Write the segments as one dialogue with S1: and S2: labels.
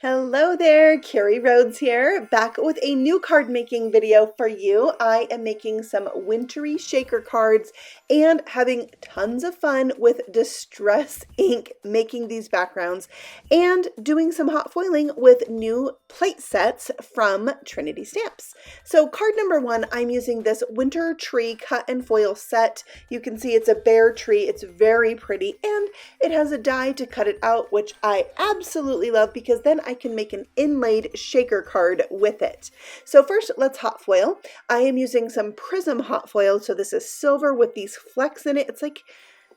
S1: Hello there, Carrie Rhodes here, back with a new card making video for you. I am making some wintry shaker cards and having tons of fun with Distress ink making these backgrounds and doing some hot foiling with new plate sets from Trinity Stamps. So card number one, I'm using this winter tree cut and foil set. You can see it's a bare tree. It's very pretty and it has a die to cut it out, which I absolutely love because then I can make an inlaid shaker card with it. So first, let's hot foil. I am using some Prism hot foil. So this is silver with these flecks in it. It's like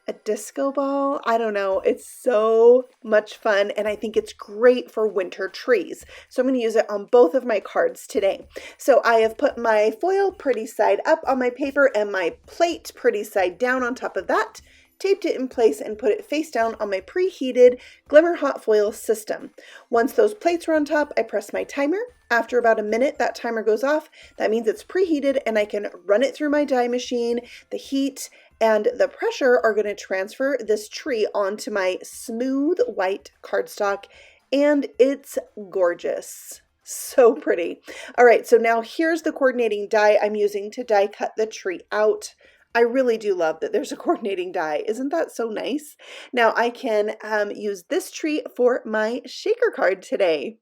S1: a disco ball. I don't know. It's so much fun. And I think it's great for winter trees. So I'm going to use it on both of my cards today. So I have put my foil pretty side up on my paper and my plate pretty side down on top of that, taped it in place and put it face down on my preheated Glimmer hot foil system. Once those plates are on top, I press my timer. After about a minute, that timer goes off. That means it's preheated and I can run it through my die machine. The heat and the pressure are going to transfer this tree onto my smooth white cardstock, and it's gorgeous. So pretty. All right, so now here's the coordinating die I'm using to die cut the tree out. I really do love that there's a coordinating die. Isn't that so nice? Now I can use this tree for my shaker card today.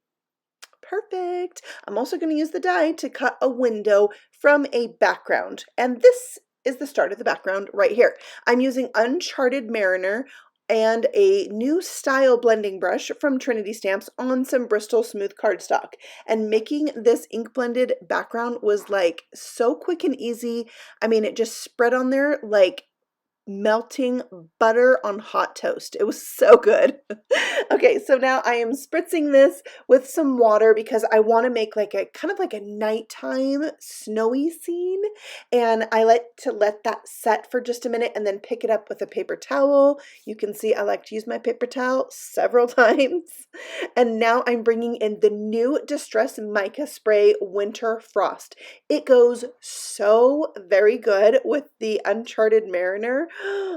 S1: Perfect. I'm also going to use the die to cut a window from a background. And this is the start of the background right here. I'm using Uncharted Mariner and a new style blending brush from Trinity Stamps on some Bristol smooth cardstock. And making this ink blended background was like so quick and easy. I mean, it just spread on there like melting butter on hot toast. It was so good. Okay, so now I am spritzing this with some water because I want to make like a kind of like a nighttime snowy scene, and I like to let that set for just a minute and then pick it up with a paper towel. You can see I like to use my paper towel several times. And now I'm bringing in the new Distress Mica Spray Winter Frost. It goes so very good with the Uncharted Mariner.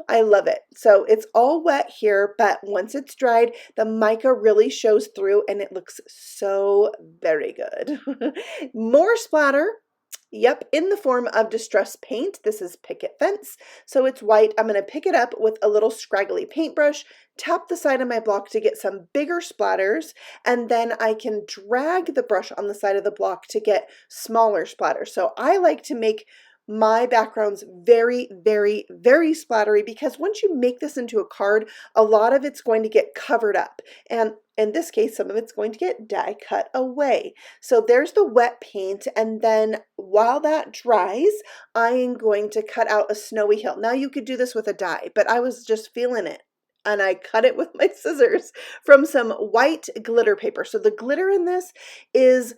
S1: I love it. So it's all wet here, but once it's dried, the mica really shows through and it looks so very good. More splatter. Yep, in the form of distress paint. This is Picket Fence, so it's white. I'm going to pick it up with a little scraggly paintbrush, tap the side of my block to get some bigger splatters, and then I can drag the brush on the side of the block to get smaller splatters. So I like to make my backgrounds very, very, very splattery because once you make this into a card, a lot of it's going to get covered up. And in this case, some of it's going to get die cut away. So there's the wet paint. And then while that dries, I am going to cut out a snowy hill. Now you could do this with a die, but I was just feeling it. And I cut it with my scissors from some white glitter paper. So the glitter in this is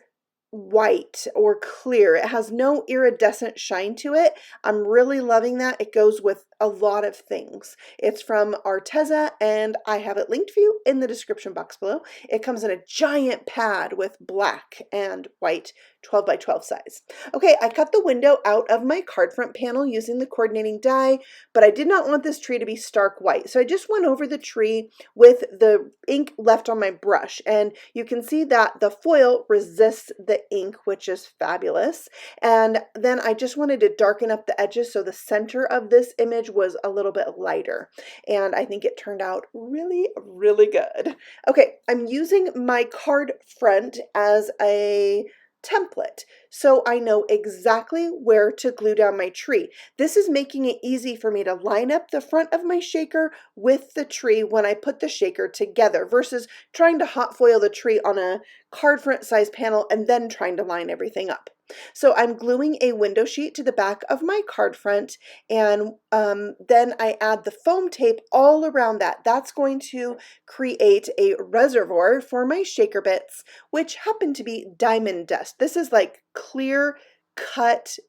S1: white or clear. It has no iridescent shine to it. I'm really loving that. It goes with a lot of things. It's from Arteza and I have it linked for you in the description box below. It comes in a giant pad with black and white 12 by 12 size. Okay, I cut the window out of my card front panel using the coordinating die, but I did not want this tree to be stark white. So I just went over the tree with the ink left on my brush, and you can see that the foil resists the ink, which is fabulous. And then I just wanted to darken up the edges so the center of this image was a little bit lighter. And I think it turned out really, really good. Okay, I'm using my card front as a template, so I know exactly where to glue down my tree. This is making it easy for me to line up the front of my shaker with the tree when I put the shaker together versus trying to hot foil the tree on a card front size panel and then trying to line everything up. So I'm gluing a window sheet to the back of my card front, and then I add the foam tape all around that. That's going to create a reservoir for my shaker bits, which happen to be diamond dust. This is like clear cut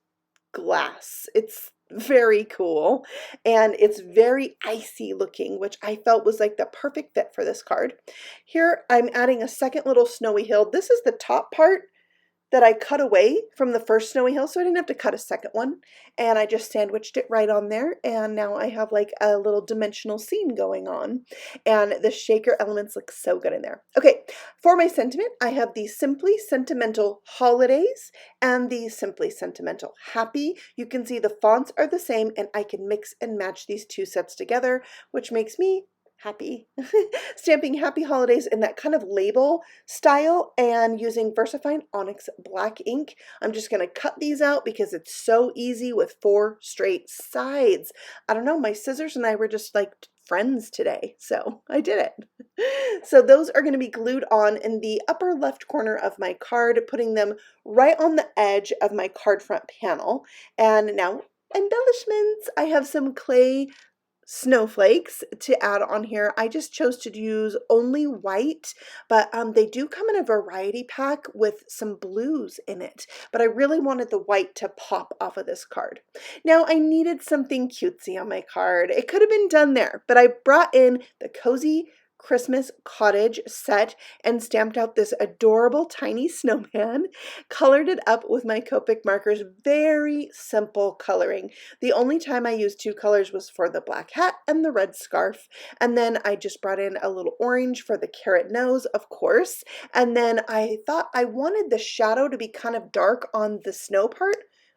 S1: glass. It's very cool and it's very icy looking, which I felt was like the perfect fit for this card. Here I'm adding a second little snowy hill. This is the top part. that I cut away from the first snowy hill, so I didn't have to cut a second one. And I just sandwiched it right on there, and now I have like a little dimensional scene going on. And the shaker elements look so good in there. Okay, for my sentiment, I have the Simply Sentimental Holidays and the Simply Sentimental Happy. You can see the fonts are the same, and I can mix and match these two sets together, which makes me happy. Stamping Happy Holidays in that kind of label style and using VersaFine Onyx black ink. I'm just going to cut these out because it's so easy with 4 straight sides. I don't know, my scissors and I were just like friends today, so I did it. So those are going to be glued on in the upper left corner of my card, putting them right on the edge of my card front panel. And now embellishments. I have some clay snowflakes to add on here. I just chose to use only white, but they do come in a variety pack with some blues in it, but I really wanted the white to pop off of this card. Now I needed something cutesy on my card. It could have been done there, but I brought in the Cozy Christmas Cottage set and stamped out this adorable tiny snowman, colored it up with my Copic markers. Very simple coloring. The only time I used 2 colors was for the black hat and the red scarf, and then I just brought in a little orange for the carrot nose, of course, and then I thought I wanted the shadow to be kind of dark on the snow part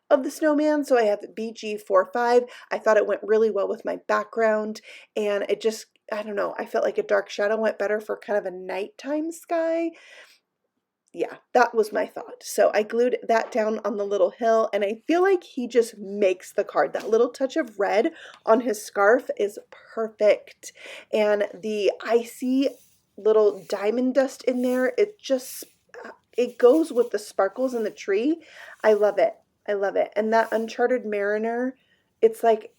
S1: of the snowman, so I have BG45. I thought it went really well with my background, and it just, I don't know, I felt like a dark shadow went better for kind of a nighttime sky. Yeah, that was my thought. So I glued that down on the little hill, and I feel like he just makes the card. That little touch of red on his scarf is perfect. And the icy little diamond dust in there, it just, it goes with the sparkles in the tree. I love it. I love it. And that Uncharted Mariner, it's like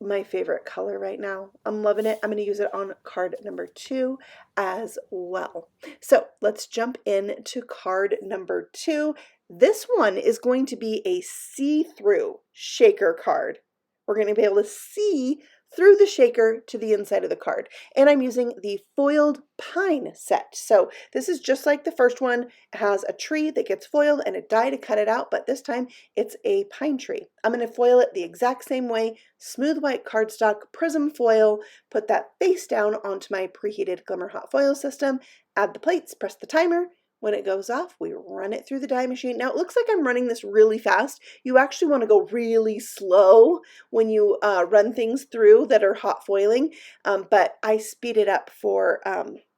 S1: my favorite color right now. I'm loving it. I'm going to use it on card number 2 as well. So let's jump into card number 2. This one is going to be a see-through shaker card. We're going to be able to see through the shaker to the inside of the card. And I'm using the foiled pine set. So this is just like the first one. It has a tree that gets foiled and a die to cut it out, but this time it's a pine tree. I'm going to foil it the exact same way. Smooth white cardstock, Prism foil, put that face down onto my preheated Glimmer hot foil system, add the plates, press the timer. When it goes off, we run it through the die machine. Now, it looks like I'm running this really fast. You actually want to go really slow when you run things through that are hot foiling, but I speed it up for,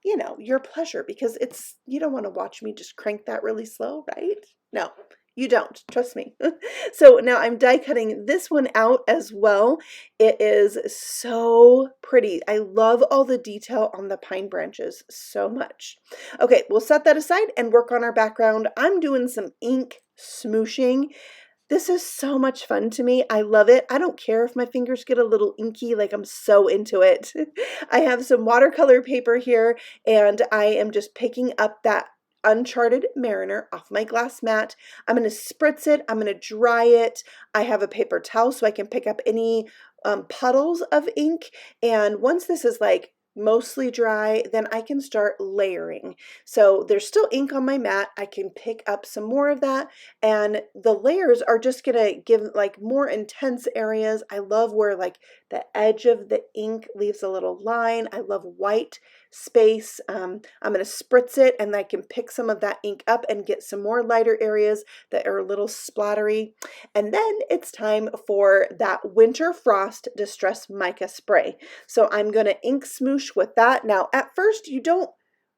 S1: you know, your pleasure, because it's, you don't want to watch me just crank that really slow, right? No. You don't, trust me. So now I'm die cutting this one out as well. It is so pretty. I love all the detail on the pine branches so much. Okay, we'll set that aside and work on our background. I'm doing some ink smooshing. This is so much fun to me. I love it. I don't care if my fingers get a little inky, like I'm so into it. I have some watercolor paper here, and I am just picking up that Uncharted Mariner off my glass mat. I'm going to spritz it. I'm going to dry it. I have a paper towel so I can pick up any puddles of ink. And once this is like mostly dry, then I can start layering. So there's still ink on my mat. I can pick up some more of that, and the layers are just gonna give like more intense areas. I love where like the edge of the ink leaves a little line. I love white space. I'm going to spritz it, and I can pick some of that ink up and get some more lighter areas that are a little splattery. And then it's time for that Winter Frost Distress Mica Spray. So I'm going to ink smoosh with that. Now, at first, you don't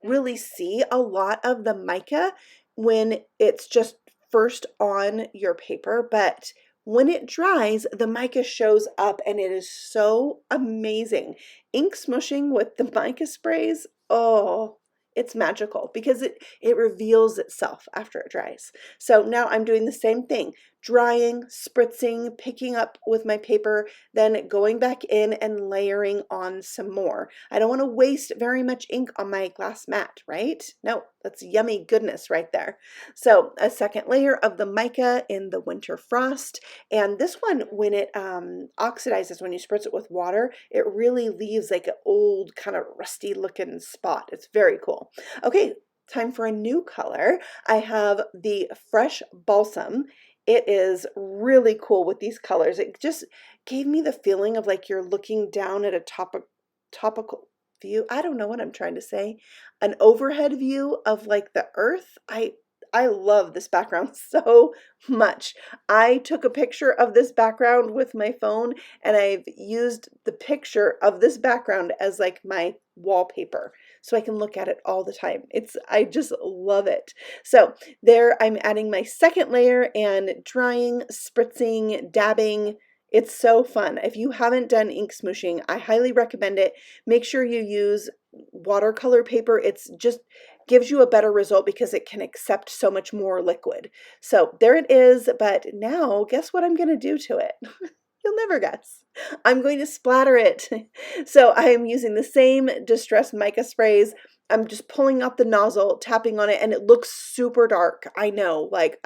S1: really see a lot of the mica when it's just first on your paper, but when it dries, the mica shows up, and it is so amazing. Ink smushing with the mica sprays, oh, it's magical because it reveals itself after it dries. So now I'm doing the same thing, drying, spritzing, picking up with my paper, then going back in and layering on some more. I don't want to waste very much ink on my glass mat, right? No, that's yummy goodness right there. So a second layer of the mica in the Winter Frost, and this one, when it oxidizes, when you spritz it with water, it really leaves like an old kind of rusty looking spot. It's very cool. Okay, time for a new color. I have the Fresh Balsam. It is really cool with these colors. It just gave me the feeling of like you're looking down at a topical view. I don't know what I'm trying to say. An overhead view of like the earth. I love this background so much. I took a picture of this background with my phone, and I've used the picture of this background as like my wallpaper so I can look at it all the time. I just love it. So there I'm adding my second layer and drying, spritzing, dabbing. It's so fun. If you haven't done ink smooshing, I highly recommend it. Make sure you use watercolor paper. It's just gives you a better result because it can accept so much more liquid. So there it is, but now guess what I'm going to do to it? You'll never guess. I'm going to splatter it. So I am using the same distressed mica sprays. I'm just pulling out the nozzle, tapping on it, and it looks super dark. I know, like,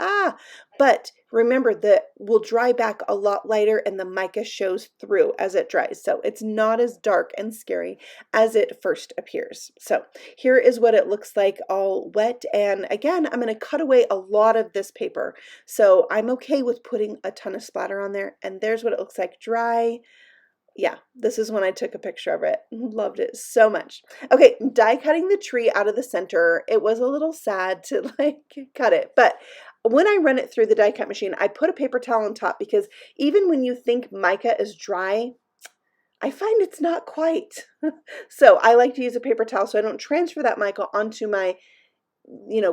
S1: but remember that will dry back a lot lighter and the mica shows through as it dries. So it's not as dark and scary as it first appears. So here is what it looks like all wet. And again, I'm going to cut away a lot of this paper. So I'm okay with putting a ton of splatter on there. And there's what it looks like dry. Yeah, this is when I took a picture of it. Loved it so much. Okay, die cutting the tree out of the center. It was a little sad to like cut it, but when I run it through the die cut machine, I put a paper towel on top because even when you think mica is dry, I find it's not quite. So I like to use a paper towel so I don't transfer that mica onto my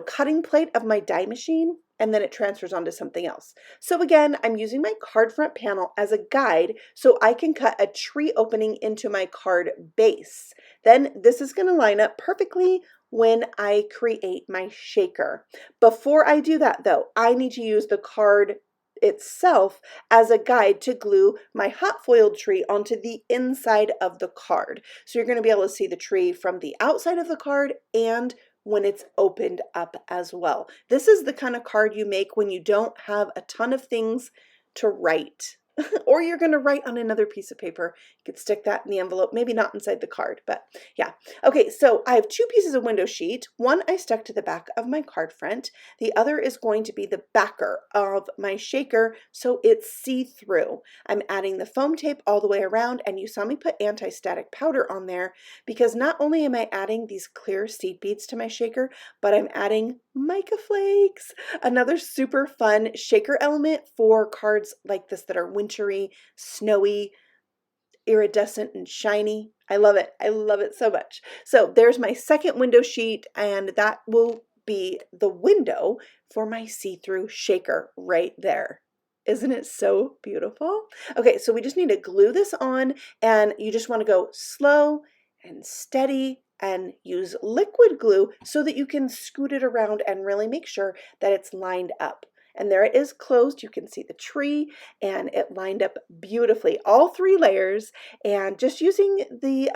S1: cutting plate of my die machine, and then it transfers onto something else. So again, I'm using my card front panel as a guide so I can cut a tree opening into my card base. Then this is going to line up perfectly when I create my shaker. Before I do that though, I need to use the card itself as a guide to glue my hot foiled tree onto the inside of the card. So you're going to be able to see the tree from the outside of the card and when it's opened up as well. This is the kind of card you make when you don't have a ton of things to write. Or you're going to write on another piece of paper. You could stick that in the envelope, maybe not inside the card, but yeah. Okay, so I have two pieces of window sheet. One I stuck to the back of my card front. The other is going to be the backer of my shaker, so it's see-through. I'm adding the foam tape all the way around, and you saw me put anti-static powder on there because not only am I adding these clear seed beads to my shaker, but I'm adding Mica Flakes, another super fun shaker element for cards like this that are wintry, snowy, iridescent, and shiny. I love it. I love it so much. So there's my second window sheet, and that will be the window for my see-through shaker right there. Isn't it so beautiful? Okay, so we just need to glue this on, and you just want to go slow and steady and use liquid glue so that you can scoot it around and really make sure that it's lined up. And there it is closed. You can see the tree and it lined up beautifully, all three layers, and just using the,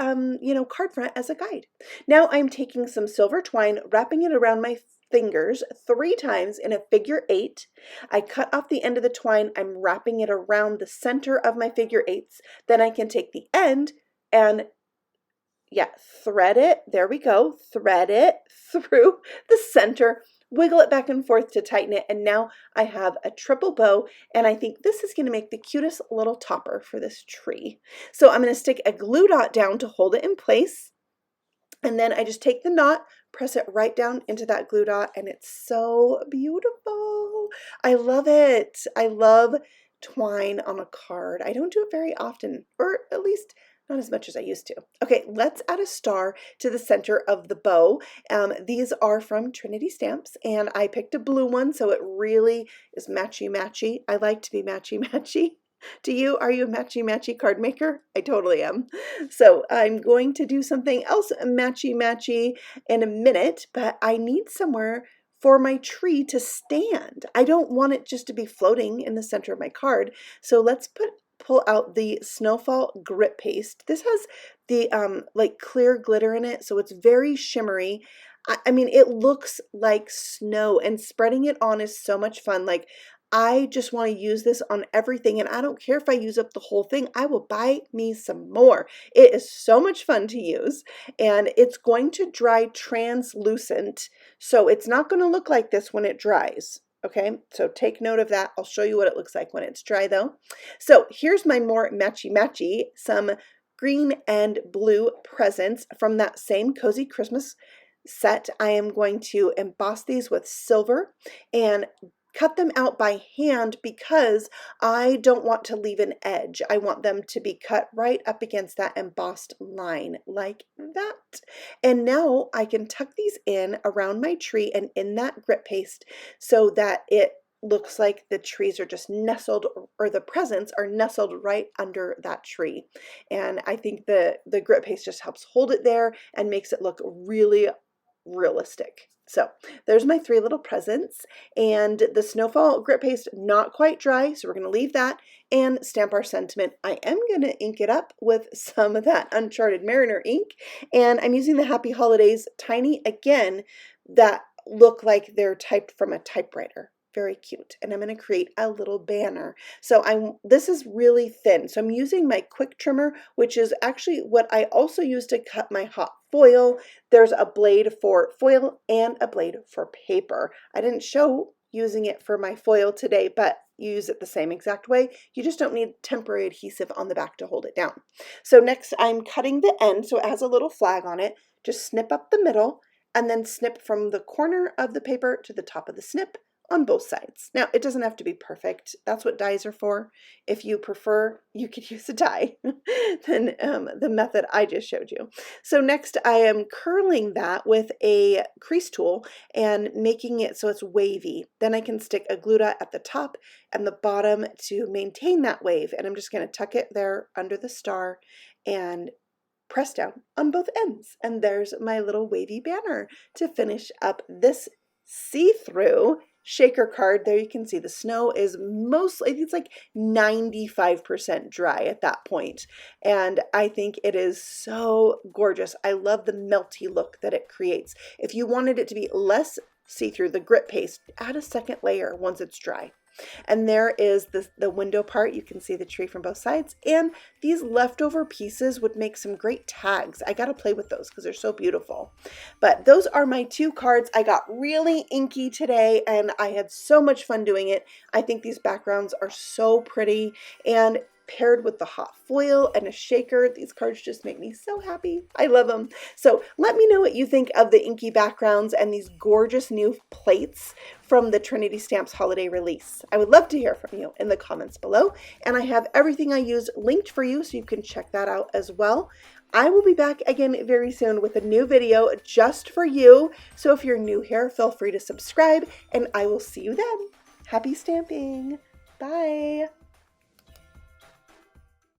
S1: card front as a guide. Now I'm taking some silver twine, wrapping it around my fingers 3 times in a figure 8. I cut off the end of the twine. I'm wrapping it around the center of my figure 8s. Then I can take the end and thread it. There we go. Thread it through the center, wiggle it back and forth to tighten it. And now I have a triple bow, and I think this is going to make the cutest little topper for this tree. So I'm going to stick a glue dot down to hold it in place. And then I just take the knot, press it right down into that glue dot, and it's so beautiful. I love it. I love twine on a card. I don't do it very often, or at least not as much as I used to. Okay, let's add a star to the center of the bow. These are from Trinity Stamps, and I picked a blue one, so it really is matchy-matchy. I like to be matchy-matchy. Do you? Are you a matchy-matchy card maker? I totally am. So I'm going to do something else matchy-matchy in a minute, but I need somewhere for my tree to stand. I don't want it just to be floating in the center of my card. So let's pull out the Snowfall Grip Paste. This has the like clear glitter in it, so it's very shimmery. I mean, it looks like snow, and spreading it on is so much fun. Like, I just want to use this on everything, and I don't care if I use up the whole thing. I will buy me some more. It is so much fun to use, and it's going to dry translucent, so it's not going to look like this when it dries. Okay, so take note of that. I'll show you what it looks like when it's dry though. So here's my more matchy, some green and blue presents from that same Cozy Christmas set. I am going to emboss these with silver and cut them out by hand because I don't want to leave an edge. I want them to be cut right up against that embossed line like that. And now I can tuck these in around my tree and in that grit paste so that it looks like the trees are just nestled, or the presents are nestled right under that tree. And I think the grit paste just helps hold it there and makes it look really realistic. So there's my 3 little presents, and the Snowfall grit paste not quite dry, so we're going to leave that and stamp our sentiment. I am going to ink it up with some of that Uncharted Mariner ink, and I'm using the Happy Holidays tiny again that look like they're typed from a typewriter. Very cute. And I'm going to create a little banner. So this is really thin. So I'm using my quick trimmer, which is actually what I also use to cut my hot foil. There's a blade for foil and a blade for paper. I didn't show using it for my foil today, but you use it the same exact way. You just don't need temporary adhesive on the back to hold it down. So next I'm cutting the end so it has a little flag on it. Just snip up the middle and then snip from the corner of the paper to the top of the snip on both sides. Now, it doesn't have to be perfect. That's what dies are for. If you prefer, you could use a die than the method I just showed you. So next, I am curling that with a crease tool and making it so it's wavy. Then I can stick a glue dot at the top and the bottom to maintain that wave. And I'm just going to tuck it there under the star and press down on both ends. And there's my little wavy banner to finish up this see-through shaker card. There you can see the snow is mostly, it's like 95% dry at that point. And I think it is so gorgeous. I love the melty look that it creates. If you wanted it to be less see-through, the grit paste, add a second layer once it's dry. And there is the window part. You can see the tree from both sides, and these leftover pieces would make some great tags. I got to play with those because they're so beautiful. But those are my 2 cards. I got really inky today and I had so much fun doing it. I think these backgrounds are so pretty, and paired with the hot foil and a shaker, these cards just make me so happy. I love them. So let me know what you think of the inky backgrounds and these gorgeous new plates from the Trinity Stamps holiday release. I would love to hear from you in the comments below, and I have everything I use linked for you so you can check that out as well. I will be back again very soon with a new video just for you. So if you're new here, feel free to subscribe, and I will see you then. Happy stamping. Bye.